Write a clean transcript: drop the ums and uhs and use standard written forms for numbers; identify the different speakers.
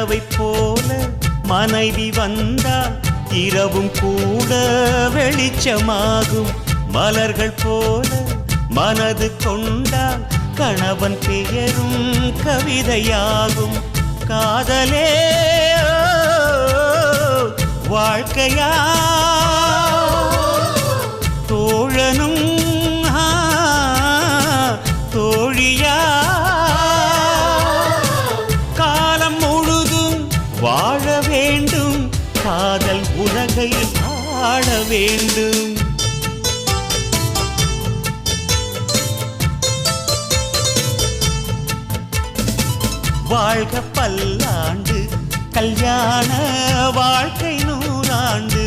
Speaker 1: நிலவை போல மனைவி வந்தால் இரவும் கூட வெளிச்சமாகும். மலர்கள் போல மனது கொண்டால் கணவன் பெயரும் கவிதையாகும். காதலே வாழ்க்கையா தோழனும் தோழியா காலம் முழுதும் வாழ வேண்டும். காதல் உலகை ஆட வேண்டும். வாழ்க பல்லாண்டு கல்யாண வாழ்க்கை 100 ஆண்டு.